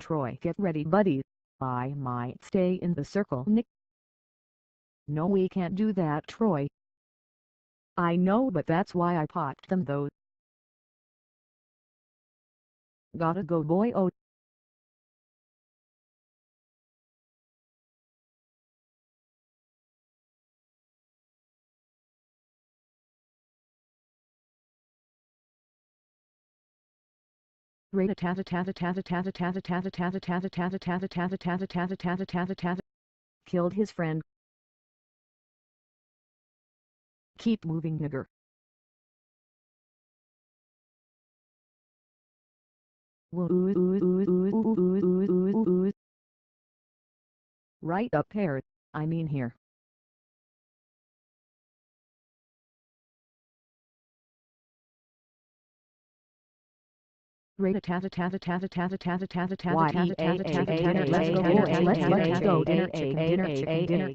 Troy. Get ready, buddy. I might stay in the circle, Nick. No, we can't do that, Troy. I know, but that's why I popped them though. Gotta go, boy. Oh. Killed his friend. Keep moving, nigger. Right up here, I mean here. Let's go, let's go, dinner, chicken dinner.